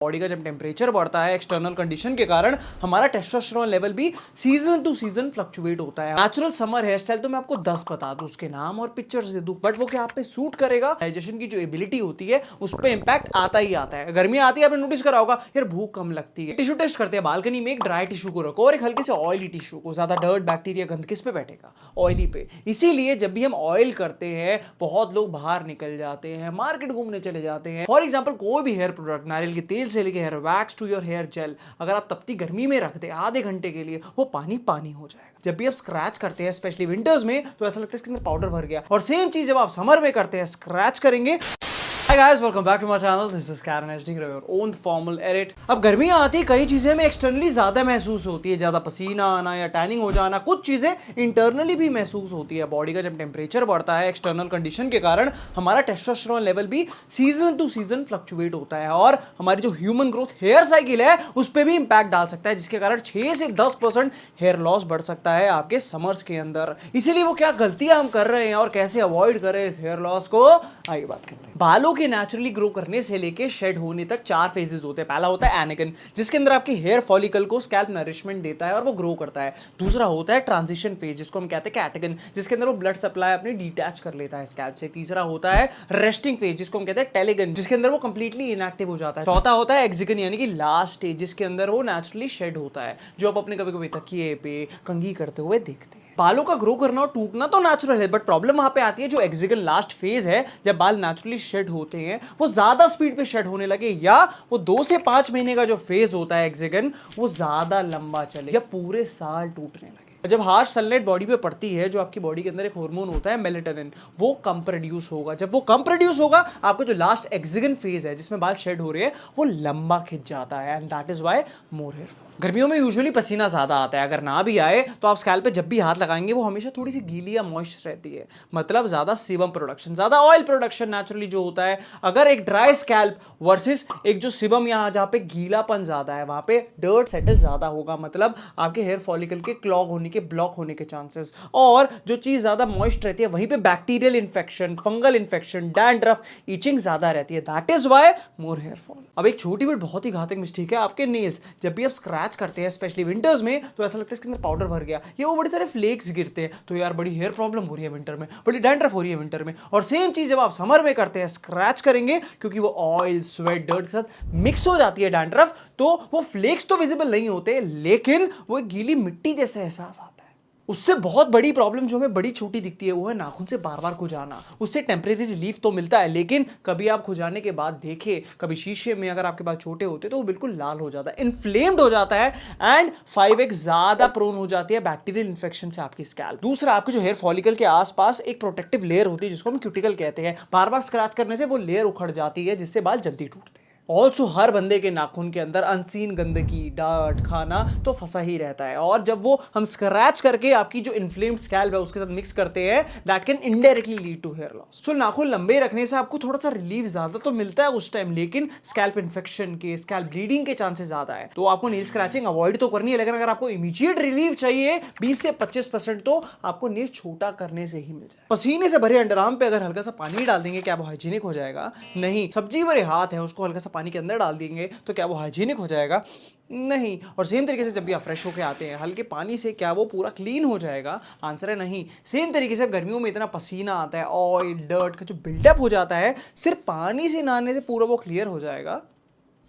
Body का जब temperature बढ़ता है एक्सटर्नल कंडीशन के कारण हमारा टेस्टोस्टेरोन लेवल भी सीजन टू सीजन फ्लक्चुएट होता है। नेचुरल समर हेयर स्टाइल तो मैं आपको 10 बता दूं, उसके नाम और पिक्चर्स दे दूं, बट वो क्या आप पे सूट करेगा? डाइजेशन की जो एबिलिटी होती है उस पर इंपैक्ट आता ही आता है। गर्मी आती है, आपने नोटिस करा होगा यार भूख कम लगती है। टिश्यू टेस्ट करते हैं, बालकनी में एक ड्राई टिश्यू को रखो और एक हल्के से ऑयली टिश्यू को। ज्यादा डर्ट बैक्टीरिया गंद किस पे बैठेगा? ऑयली पे। इसीलिए जब भी हम ऑयल करते हैं बहुत लोग बाहर निकल जाते हैं, मार्केट घूमने चले जाते हैं। फॉर एग्जाम्पल कोई भी हेयर प्रोडक्ट, नारियल के तेल से लेके hair wax to your hair gel, अगर आप तपती गर्मी में रख दे आधे घंटे के लिए, वो पानी पानी हो जाएगा। जब भी आप स्क्रैच करते हैं स्पेशली विंटर्स में तो ऐसा लगता है इसके अंदर पाउडर भर गया। और सेम चीज जब आप समर में करते हैं, स्क्रैच करेंगे। Hi guys, welcome back to my channel. This is Karen HD, your own formal edit. अब गर्मियां आती, कई चीजें में एक्सटर्नली ज्यादा महसूस होती है, ज्यादा पसीना आना या टैनिंग हो जाना। कुछ चीजें इंटरनली भी महसूस होती है। बॉडी का जब टेम्परेचर बढ़ता है एक्सटर्नल कंडीशन के कारण हमारा टेस्टोस्टेरोन लेवल भी सीजन टू सीजन फ्लक्चुएट होता है और हमारी जो ह्यूमन ग्रोथ हेयर साइकिल है उस पर भी इंपैक्ट डाल सकता है, जिसके कारण 6 से 10% हेयर लॉस बढ़ सकता है आपके समर्स के अंदर। इसीलिए वो क्या गलतियां हम कर रहे हैं और कैसे अवॉइड करें इस हेयर लॉस को, आइए बात करते हैं। बालों के नेचुरली ग्रो करने से लेके शेड होने तक 4 फेजेस होते हैं। पहला होता है एनेगन, जिसके अंदर आपके हेयर फॉलिकल को स्कैल्प नरिशमेंट देता है और वो ग्रो करता है। दूसरा होता है ट्रांजिशन फेज, जिसको हम कहते हैं कैटेगन, जिसके अंदर वो ब्लड सप्लाई अपने डिटैच कर लेता है स्कैल्प से। तीसरा होता है रेस्टिंग फेज, जिसको हम कहते हैं टेलेगन, जिसके अंदर वो कंप्लीटली इनएक्टिव हो जाता है। चौथा होता है एक्जिगन, यानी कि लास्ट स्टेज, जिसके अंदर वो नेचुरली शेड होता है, जो आप अपने कभी कभी तकिए पे कंघी करते हुए देखते हैं। बालों का ग्रो करना और टूटना तो नेचुरल है, बट प्रॉब्लम वहां पे आती है जो एक्जिगन लास्ट फेज है, जब बाल नेचुरली शेड होते हैं वो ज्यादा स्पीड पे शेड होने लगे, या वो 2 से 5 महीने का जो फेज होता है एक्जिगन वो ज्यादा लंबा चले या पूरे साल टूटने लगे। जब हार्श सनलाइट बॉडी पे पड़ती है, जो आपकी बॉडी के अंदर एक हार्मोन होता है मेलेटोनिन, वो कम प्रोड्यूस होगा। जब वो कम प्रोड्यूस होगा, आपका जो लास्ट एक्जिगन फेज है जिसमें बाल शेड हो रहे हैं वो लंबा खिंच जाता है, and that is why more hair fall. गर्मियों में यूजुअली पसीना ज्यादा आता है, अगर ना भी आए तो आप स्कैल्प पे जब भी हाथ लगाएंगे वो हमेशा थोड़ी सी गीली या मॉइस्ट रहती है, मतलब ज्यादा सीबम प्रोडक्शन, ज्यादा ऑयल प्रोडक्शन नेचुरली जो होता है। अगर एक ड्राई स्कैल्प वर्सेस एक जो सीबम, यहाँ जहाँ पे गीलापन ज्यादा है वहां पे डर्ट सेटल ज्यादा होगा, मतलब आपके हेयर फॉलिकल के क्लॉग होने के, ब्लॉक होने के चांसेस। और जो चीज ज्यादा मॉइस्ट रहती है वहीं पे bacterial infection, fungal infection, dandruff, itching ज्यादा रहती है। That is why more hair fall. अब एक छोटी बट बहुत ही घातक मिस्टेक है, आपके नेल्स जब भी आप स्क्रैच करते हैं स्पेशली विंटर्स में तो ऐसा लगता है इसके अंदर पाउडर भर गया, ये वो बड़े सारे फ्लेक्स गिरते हैं, तो यार बड़ी हेयर प्रॉब्लम हो रही है विंटर में, बड़ी डैंड्रफ हो रही है विंटर में। और सेम चीज जब आप समर में करते हैं, स्क्रैच करेंगे, क्योंकि वो ऑयल स्वेट डर्ट के साथ मिक्स हो जाती है डैंड्रफ, तो वो फ्लेक्स तो विजिबल नहीं होते, लेकिन वो एक गीली मिट्टी जैसा एहसास आता है। उससे बहुत बड़ी प्रॉब्लम जो हमें बड़ी छोटी दिखती है वो है नाखून से बार बार खुजाना। उससे टेम्परेरी रिलीफ तो मिलता है, लेकिन कभी आप खुजाने के बाद देखें, कभी शीशे में अगर आपके बाल छोटे होते तो वो बिल्कुल लाल हो जाता है, इन्फ्लेम्ड हो जाता है, एंड 5x ज्यादा प्रोन हो जाती है बैक्टीरियल इन्फेक्शन से आपकी स्कैल्प। दूसरा, आपके जो हेयर फॉलिकल के आसपास एक प्रोटेक्टिव लेयर होती है जिसको हम क्यूटिकल कहते हैं, बार बार स्क्रैच करने से वो लेयर उखड़ जाती है, जिससे बाल जल्दी टूटते हैं। ऑल्सो हर बंदे के नाखून के अंदर अनसीन गंदगी, डार्ट, खाना तो फंसा ही रहता है, और जब वो हम स्क्रैच करके आपकी जो इन्फ्लेम्ड स्कैल्प है उसके साथ मिक्स करते हैं, that can indirectly lead to hair loss. So नाखून लंबे रखने से आपको थोड़ा सा रिलीफ ज्यादा तो मिलता है उस टाइम, लेकिन स्कैल्प इन्फेक्शन के, स्कैल्प ब्लीडिंग के चांसेस ज्यादा है। तो आपको नील स्क्रैचिंग अवॉइड तो करनी है, लेकिन अगर आपको इमीडिएट रिलीफ चाहिए 20 से 25%, तो आपको नील छोटा करने से ही मिल जाए। पसीने से भरे अंडरआर्म पे अगर हल्का सा पानी डाल देंगे, क्या वो हाइजीनिक हो जाएगा? नहीं। सब्जी भरे हाथ है, उसको हल्का सा पानी के अंदर डाल देंगे तो क्या वो हाइजीनिक हो जाएगा? नहीं। और सेम तरीके से जब भी आप फ्रेश होके आते हैं हल्के पानी से, क्या वो पूरा क्लीन हो जाएगा? आंसर है नहीं। सेम तरीके से गर्मियों में इतना पसीना आता है, ऑयल डर्ट का जो बिल्डअप हो जाता है, सिर्फ पानी से नहाने से पूरा वो क्लियर हो जाएगा?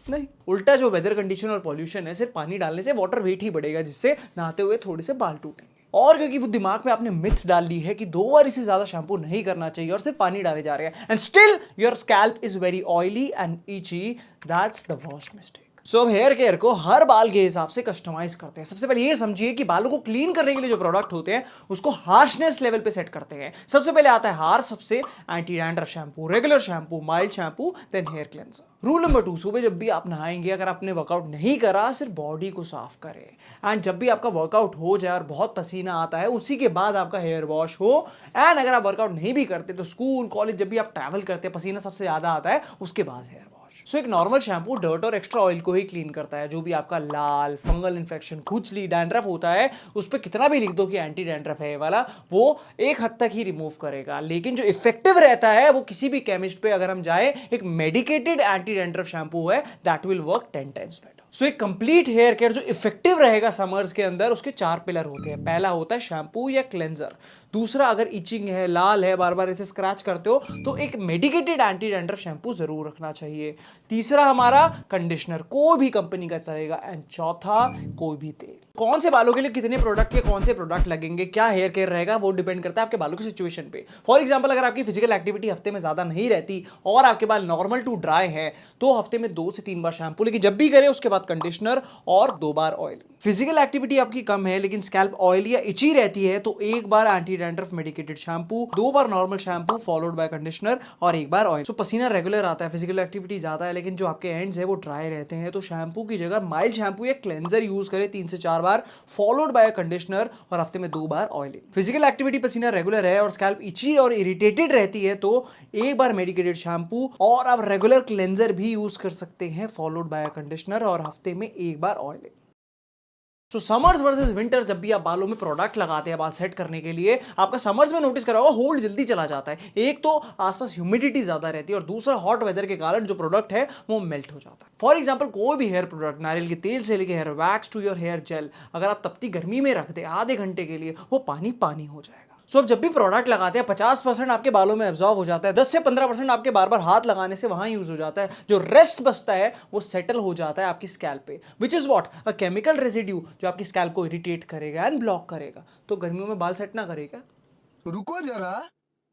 नहीं। उल्टा जो वेदर कंडीशन और पॉल्यूशन है, सिर्फ पानी डालने से वाटर वेट ही बढ़ेगा, जिससे नहाते हुए थोड़े से बाल टूटेंगे। और क्योंकि वो दिमाग में आपने मिथ डाल ली है कि 2 बार इससे ज्यादा शैम्पू नहीं करना चाहिए और सिर्फ पानी डाले जा रहे हैं, and still your scalp is very oily and itchy, that's the worst mistake. So अब हेयर केयर को हर बाल के हिसाब से कस्टमाइज करते हैं। सबसे पहले ये समझिए कि बालों को क्लीन करने के लिए जो प्रोडक्ट होते हैं उसको हार्शनेस लेवल पे सेट करते हैं। सबसे पहले आता है हार्श, सबसे anti dandruff shampoo, regular shampoo, mild shampoo, then hair cleanser. Rule number 2, सुबह जब भी आप नहाएंगे, अगर आपने वर्कआउट नहीं करा, सिर्फ बॉडी को साफ करें, एंड जब भी आपका वर्कआउट हो जाए और बहुत पसीना आता है उसी के बाद आपका हेयर वॉश हो। एंड अगर आप वर्कआउट नहीं भी करते तो स्कूल कॉलेज जब भी आप ट्रैवल करते हैं, पसीना सबसे ज्यादा आता है, उसके बाद हेयर वॉश। सो एक नॉर्मल शैम्पू डर्ट और एक्स्ट्रा ऑयल को ही क्लीन करता है। जो भी आपका लाल, फंगल इन्फेक्शन, खुजली, डैंड्रफ होता है, उस पर कितना भी लिख दो कि एंटी डैंड्रफ है वाला, वो एक हद तक ही रिमूव करेगा। लेकिन जो इफेक्टिव रहता है वो किसी भी केमिस्ट पे अगर हम जाए, एक मेडिकेटेड एंटी डैंड्रफ शैम्पू है, that will work 10 times better. So एक कंप्लीट हेयर केयर जो इफेक्टिव रहेगा समर्स के अंदर, उसके 4 पिलर होते हैं। पहला होता है शैम्पू या क्लेंजर। दूसरा, अगर इचिंग है, लाल है, बार बार ऐसे स्क्रैच करते हो, तो एक मेडिकेटेड एंटी डैंड्रफ शैम्पू जरूर रखना चाहिए। तीसरा हमारा कंडीशनर, कोई भी कंपनी का चलेगा। एंड चौथा, कोई भी तेल। कौन से बालों के लिए कितने प्रोडक्ट के कौन से प्रोडक्ट लगेंगे, क्या हेयर केयर रहेगा, वो डिपेंड करता है आपके बालों की सिचुएशन पे। फॉर एग्जांपल, अगर आपकी फिजिकल एक्टिविटी हफ्ते में ज्यादा नहीं रहती और आपके बाल नॉर्मल टू ड्राई है, तो हफ्ते में 2 से 3 बार शैम्पू, लेकिन जब भी करें उसके बाद कंडीशनर और 2 बार ऑयल। फिजिकल एक्टिविटी आपकी कम है लेकिन स्कैल्प ऑयली या इची रहती है, तो 1 बार एंटी डैंड्रफ मेडिकेटेड शैम्पू, 2 बार normal shampoo followed by conditioner और 1 बार ऑयल। सो पसीना रेगुलर आता है, फिजिकल एक्टिविटी ज्यादा है, लेकिन जो आपके एंड्स है वो ड्राई रहते हैं, तो शैम्पू की जगह माइल्ड शैम्पू या क्लेंजर यूज करें 3 से 4 बार, फॉलोड बाय कंडीशनर और हफ्ते में 2 बार ऑयलिंग। फिजिकल एक्टिविटी, पसीना रेगुलर है और स्कैल्प इची और इरिटेटेड रहती है, तो 1 बार मेडिकेटेड शैम्पू और आप रेगुलर क्लेंजर भी यूज कर सकते हैं, फॉलोड बाय कंडीशनर और हफ्ते में 1 बार ऑयलिंग। तो समर्स वर्सेस विंटर, जब भी आप बालों में प्रोडक्ट लगाते हैं बाल सेट करने के लिए, आपका समर्स में नोटिस करा होगा होल्ड जल्दी चला जाता है। एक तो आसपास ह्यूमिडिटी ज्यादा रहती है और दूसरा हॉट वेदर के कारण जो प्रोडक्ट है वो मेल्ट हो जाता है। फॉर एग्जांपल, कोई भी हेयर प्रोडक्ट, नारियल के तेल से लेकर hair wax to your hair gel, अगर आप तपती गर्मी में रख दे आधे घंटे के लिए, वो पानी पानी हो जाएगा। सो अब जब भी प्रोडक्ट लगाते हैं 50% आपके बालों में एब्जॉर्ब हो जाता है, 10 से 15% आपके बार बार हाथ लगाने से वहां यूज हो जाता है। जो रेस्ट बचता है वो सेटल हो जाता है आपकी स्कैल्प पे, which is what, a chemical residue, जो आपकी स्कैल्प को इरिटेट करेगा एंड ब्लॉक करेगा। तो गर्मियों में बाल सेट ना करेगा, रुको जरा,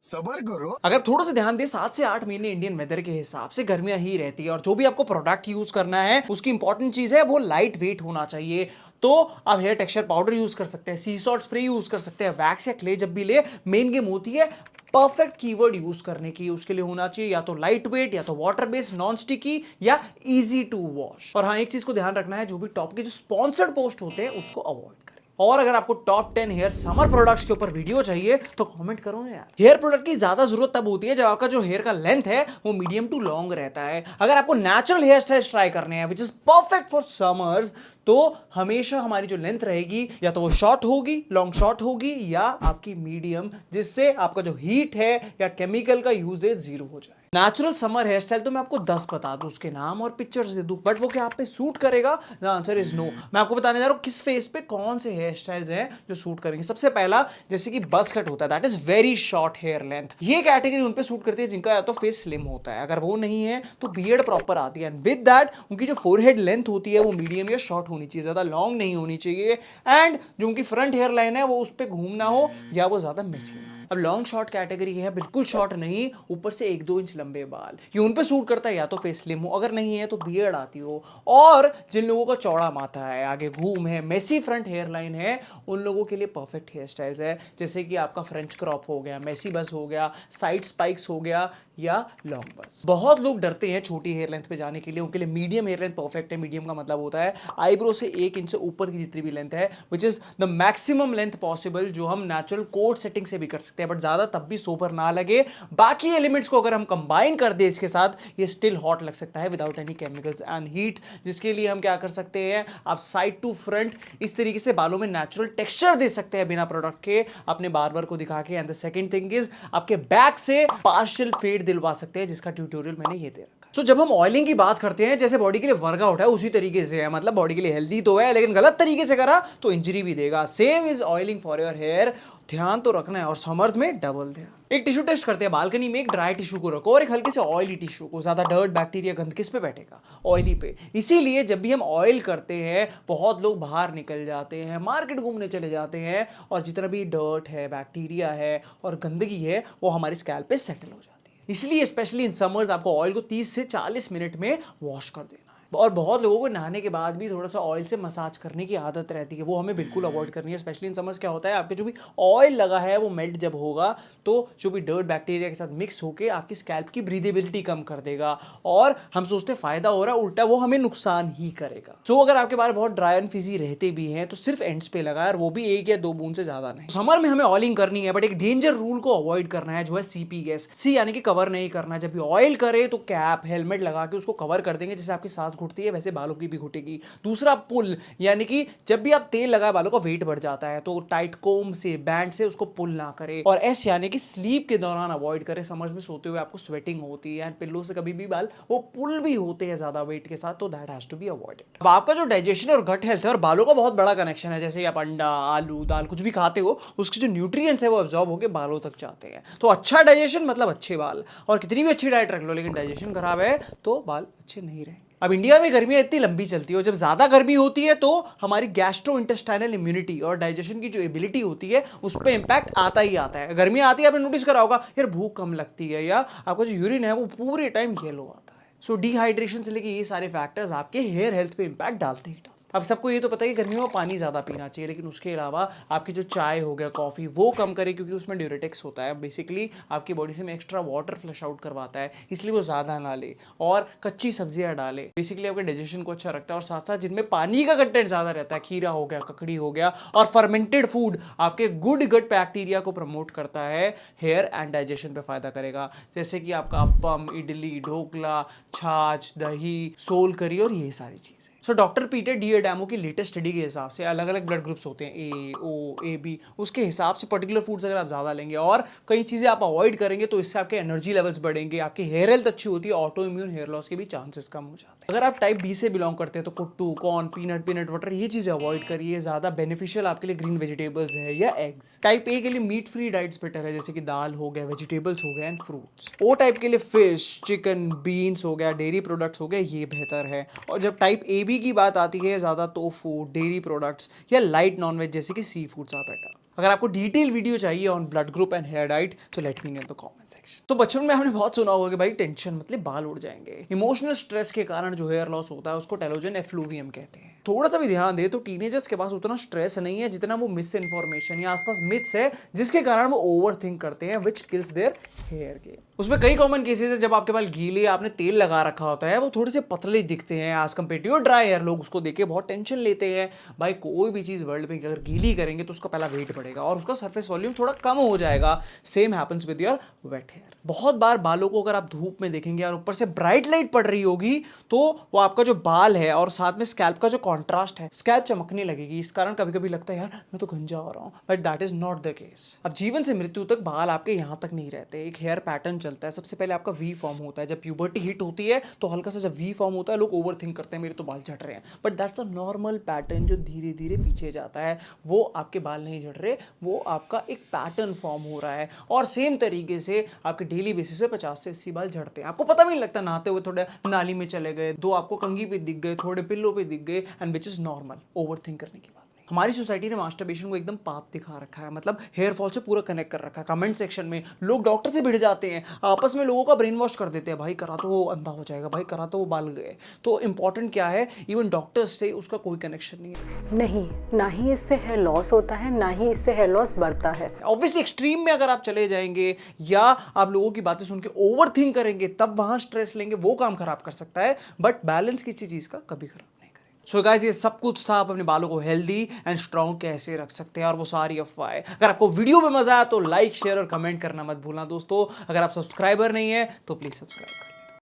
सबर करो। अगर थोड़ा सा ध्यान दे, 7 से 8 महीने इंडियन वेदर के हिसाब से गर्मियां ही रहती है। और जो भी आपको प्रोडक्ट यूज करना है, उसकी इंपॉर्टेंट चीज है वो लाइट वेट होना चाहिए। तो आप हेयर टेक्सचर पाउडर यूज कर सकते हैं, सी सॉल्ट स्प्रे यूज कर सकते हैं, वैक्स या क्ले जब भी ले, मेन गेम होती है परफेक्ट कीवर्ड यूज करने की। उसके लिए होना चाहिए या तो लाइट वेट, या तो वाटर बेस्ड, नॉन स्टिकी, या इजी टू वॉश। और हाँ, एक चीज को ध्यान रखना है, जो भी टॉप के जो स्पॉन्सर्ड पोस्ट होते हैं उसको अवॉइड करें। और अगर आपको टॉप 10 हेयर समर प्रोडक्ट्स के ऊपर वीडियो चाहिए तो कमेंट करो ना यार। हेयर प्रोडक्ट की ज्यादा जरूरत तब होती है जब आपका जो हेयर का लेंथ है वो मीडियम टू लॉन्ग रहता है। अगर आपको नेचुरल हेयर स्टाइल ट्राई करने हैं which is perfect for summers, तो हमेशा हमारी जो लेंथ रहेगी या तो वो शॉर्ट होगी, लॉन्ग शॉर्ट होगी, या आपकी मीडियम, जिससे आपका जो हीट है या केमिकल का यूजेज 0 हो जाए। नेचुरल समर हेयर स्टाइल तो मैं आपको 10 बता दूं, उसके नाम और पिक्चर्स दे दूं, बट वो क्या आप पे सूट करेगा? The answer is no. मैं आपको बताने जा रहा हूं किस फेस पे कौन से हेयर स्टाइल्स हैं जो सूट करेंगे। सबसे पहला, जैसे कि बस कट होता है, that is very short hair length. ये कैटेगरी उन पे सूट करती है जिनका या तो फेस स्लिम होता है, अगर वो नहीं है तो बियर्ड प्रॉपर आती है। एंड विद दैट उनकी जो फोरहेड लेंथ होती है वो मीडियम या शॉर्ट होनी चाहिए, ज्यादा लॉन्ग नहीं होनी चाहिए। एंड जो उनकी फ्रंट हेयर लाइन है वो उस पर घूमना हो या वो ज्यादा मेसी ना हो। अब लॉन्ग शॉर्ट कैटेगरी है, बिल्कुल शॉर्ट नहीं, ऊपर से 1-2 इंच लंबे बाल, ये उन पे सूट करता है या तो फेस स्लिम हो, अगर नहीं है तो बियर्ड आती हो। और जिन लोगों का चौड़ा माथा है, आगे घूम है, मेसी फ्रंट हेयर लाइन है, उन लोगों के लिए परफेक्ट हेयर स्टाइल्स है, जैसे कि आपका फ्रेंच क्रॉप हो गया, मेसी बस हो गया, साइड स्पाइक्स हो गया, या लॉन्ग बस। बहुत लोग डरते हैं छोटी हेयर लेंथ पे जाने के लिए, उनके लिए मीडियम हेयर लेंथ परफेक्ट है। मीडियम का मतलब होता है आईब्रो से 1 इंच से ऊपर की जितनी भी लेंथ है, which is the maximum length possible, जो हम नेचुरल कोड सेटिंग से भी कर सकते हैं, बट ज्यादा तब भी सोबर ना लगे। बाकी एलिमेंट्स को अगर हम कंबाइन कर दे इसके साथ, ये स्टिल हॉट लग सकता है without any chemicals and heat. जिसके लिए हम क्या कर सकते हैं, आप साइड टू फ्रंट इस तरीके से बालों में नेचुरल टेक्सचर दे सकते हैं बिना प्रोडक्ट के, अपने बार्बर को दिखा के। And the second thing is, आपके बैक से पार्शियल फेड दिलवा सकते हैं, जिसका ट्यूटोरियल मैंने ये दे रखा है। सो जब हम ऑयलिंग की बात करते हैं, जैसे बॉडी के लिए वर्कआउट है उसी तरीके से है, मतलब बॉडी के लिए हेल्दी तो है, लेकिन गलत तरीके से करा तो इंजरी भी देगा। Same is oiling for your hair. ध्यान तो रखना है, और समर्स में डबल ध्यान। एक टिश्यू टेस्ट करते हैं, बालकनी में एक ड्राई टिश्यू को रखो और एक हल्के से ऑयली टिश्यू को। ज्यादा डर्ट, बैक्टीरिया, गंद किस पे बैठेगा? ऑयली पे। इसीलिए जब भी हम ऑयल करते हैं, बहुत लोग बाहर निकल जाते हैं, मार्केट घूमने चले जाते हैं, और जितना भी डर्ट है, बैक्टीरिया है और गंदगी है, वो हमारी स्कैल्प पे सेटल हो जाती है। इसलिए स्पेशली इन समर्स आपको ऑयल को 30 से 40 मिनट में वॉश कर देना है। और बहुत लोगों को नहाने के बाद भी थोड़ा सा ऑयल से मसाज करने की आदत रहती है, वो हमें बिल्कुल अवॉइड करनी है। स्पेशली इन समर्स क्या होता है, आपके जो भी ऑयल लगा है वो मेल्ट जब होगा तो जो भी डर्ट बैक्टीरिया के साथ मिक्स होकर आपकी स्कैल्प की ब्रीदेबिलिटी कम कर देगा, और हम सोचते फायदा हो रहा है, उल्टा वो हमें नुकसान ही करेगा। सो अगर आपके बाल बहुत ड्राई एंड फिजी रहते भी हैं तो सिर्फ एंड्स पे लगाए, और वो भी 1 या 2 बूंद से ज्यादा नहीं। समर में हमें ऑयलिंग करनी है, बट एक डेंजर रूल को अवॉइड करना है, जो है सीपी गैस। सी यानी कि कवर नहीं करना। जब भी ऑयल करे तो कैप हेलमेट लगा के उसको कवर कर देंगे, जैसे आपकी सांस घुटती है वैसे बालों की भी घुटेगी। दूसरा पुल, यानी कि जब भी आप तेल लगाए बालों का वेट बढ़ जाता है तो टाइट कोम से बैंड से उसको पुल ना करे। और एस यानी कि स्लीप के दौरान अवॉइड करें। समर्स में सोते हुए आपको स्वेटिंग होती है एंड पिल्लो से कभी भी बाल वो पुल भी होते हैं ज्यादा वेट के साथ, तो that has to be avoided. अब आपका जो डाइजेशन और गट हेल्थ है और बालों का बहुत बड़ा कनेक्शन है। जैसे आप अंडा, आलू, दाल कुछ भी खाते हो, उसके जो न्यूट्रिएंट्स है वो अब्सॉर्ब होकर बालों तक जाते हैं। तो अच्छा डाइजेशन मतलब अच्छे बाल, और कितनी भी अच्छी डाइट रख लो लेकिन डाइजेशन खराब है तो बाल अच्छे नहीं रहेंगे। अब इंडिया में गर्मियां इतनी लंबी चलती है, और जब ज्यादा गर्मी होती है तो हमारी गैस्ट्रो इंटेस्टाइनल इम्यूनिटी और डाइजेशन की जो एबिलिटी होती है उस पर इंपैक्ट आता ही आता है। गर्मी आती है, आपने नोटिस करा होगा यार भूख कम लगती है, या आपका जो यूरिन है वो पूरे टाइम येलो आता है। सो डिहाइड्रेशन से लेके ये सारे फैक्टर्स आपके हेयर हेल्थ पे इंपैक्ट डालते ही। अब सबको ये तो पता है कि गर्मियों में पानी ज़्यादा पीना चाहिए, लेकिन उसके अलावा आपकी जो चाय हो गया, कॉफ़ी, वो कम करें, क्योंकि उसमें ड्यूरेटिक्स होता है। बेसिकली आपकी बॉडी से में एक्स्ट्रा वाटर फ्लश आउट करवाता है, इसलिए वो ज़्यादा ना ले। और कच्ची सब्जियां डालें, बेसिकली आपके डाइजेशन को अच्छा रखता है। और साथ साथ जिनमें पानी का कंटेंट ज़्यादा रहता है, खीरा हो गया, ककड़ी हो गया, और फर्मेंटेड फूड आपके गुड गट बैक्टीरिया को प्रमोट करता है, हेयर एंड डाइजेशन पे फायदा करेगा। जैसे कि आपका अप्पम, इडली, ढोकला, छाछ, दही, सोल करी और ये सारी चीज़ें। सो डॉक्टर पीटर डिएडामो की लेटेस्ट स्टडी के हिसाब से अलग अलग ब्लड ग्रुप्स होते हैं, ए, ओ, ए, बी, उसके हिसाब से पर्टिकुलर फूड्स अगर आप ज़्यादा लेंगे और कई चीज़ें आप अवॉइड करेंगे तो इससे आपके एनर्जी लेवल्स बढ़ेंगे, आपकी हेयर हेल्थ अच्छी होती है, ऑटो इम्यून हेयर लॉस के भी चांसेस कम हो जाते हैं। अगर आप टाइप बी से बिलोंग करते हैं तो कुट्टू, कॉर्न, पीनट बटर ये चीज़ें अवॉइड करिए। ज़्यादा बेनिफिशियल आपके लिए ग्रीन वेजिटेबल्स है या एग्स। टाइप ए के लिए मीट फ्री डाइट्स बेटर है, जैसे कि दाल हो गया, वेजिटेबल्स हो गया एंड फ्रूट्स। ओ टाइप के लिए फिश, चिकन, बीन्स हो गया, डेयरी प्रोडक्ट्स हो गए, ये बेहतर है। और जब टाइप ए बी की बात आती है, ज्यादा टोफू, डेयरी प्रोडक्ट्स या लाइट नॉनवेज जैसे कि सी फूड्स आर बेटर। अगर आपको डिटेल वीडियो चाहिए on blood group and hair diet तो let me know in the comment section. तो बचपन में हमने बहुत सुना होगा कि भाई टेंशन मतलब बाल उड़ जाएंगे। इमोशनल स्ट्रेस के कारण जो हेयर लॉस होता है उसको टेलोजन एफ्लूवियम कहते हैं। थोड़ा सा भी ध्यान दे तो टीनेजर्स के पास उतना स्ट्रेस नहीं है जितना वो मिस इन्फॉर्मेशन या आसपास मिथ्स है, जिसके कारण वो ओवर थिंक करते हैं, विच किल्स देयर हेयर के। उसमें कई कॉमन केसेस है, जब आपके बाल गीले, आपने तेल लगा रखा होता है, वो थोड़े से पतले दिखते हैं as compared to dry hair. लोग उसको देख के बहुत टेंशन लेते हैं। भाई कोई भी चीज वर्ल्ड में अगर गीली करेंगे तो उसका पहला वेट बढ़ेगा और उसका सरफेस वॉल्यूम थोड़ा कम हो जाएगा। Same happens with your wet hair. बहुत बार बालों को अगर आप धूप में देखेंगे और ऊपर से ब्राइट लाइट पड़ रही होगी तो वो आपका जो बाल है और साथ में स्कैल्प का जो कॉन्ट्रास्ट है, स्कैल्प चमकने लगेगी। इस कारण कभी कभी लगता है यार मैं तो गंजा हो रहा हूं, but that is not the case. अब जीवन से मृत्यु तक बाल आपके यहां तक नहीं रहते। एक हेयर पैटर्न चलता है। सबसे पहले आपका वी फॉर्म होता है। जब प्यूबर्टी हिट होती है तो हल्का सा जब वी फॉर्म होता है लोग ओवर थिंक करते हैं मेरे तो बाल झड़ रहे हैं, but that's a normal pattern जो धीरे धीरे पीछे जाता है। वो आपके बाल नहीं झड़ रहे, वो आपका एक पैटर्न फॉर्म हो रहा है। और सेम तरीके से आपके डेली बेसिस पे 50 से 80 बाल झड़ते हैं। आपको पता भी नहीं लगता, नहाते हुए थोड़े नाली में चले गए, 2 आपको कंघी पे दिख गए, थोड़े पिल्लों पे दिख गए, and which is normal. Over think करने की बात। हमारी सोसाइटी ने मास्टरबेशन को एकदम पाप दिखा रखा है, मतलब हेयर फॉल से पूरा कनेक्ट कर रखा है। कमेंट सेक्शन में लोग डॉक्टर से भिड़ जाते हैं, आपस में लोगों का ब्रेन वॉश कर देते हैं, भाई करा तो वो अंधा हो जाएगा, भाई करा तो वो बाल गए। तो इंपॉर्टेंट क्या है, इवन डॉक्टर्स से उसका कोई कनेक्शन नहीं है। नहीं, ना ही इससे हेयर लॉस होता है, ना ही इससे हेयर लॉस बढ़ता है। ऑब्वियसली एक्सट्रीम में अगर आप चले जाएंगे या आप लोगों की बातें सुन के ओवर थिंक करेंगे, तब वहां स्ट्रेस लेंगे, वो काम खराब कर सकता है। बट बैलेंस किसी चीज का कभी खराब। सो गाइस ये सब कुछ था, आप अपने बालों को हेल्दी एंड स्ट्रॉन्ग कैसे रख सकते हैं, और वो सारी अफवाहें। अगर आपको वीडियो में मजा आया तो लाइक, शेयर और कमेंट करना मत भूलना दोस्तों। अगर आप सब्सक्राइबर नहीं है तो प्लीज सब्सक्राइब करें।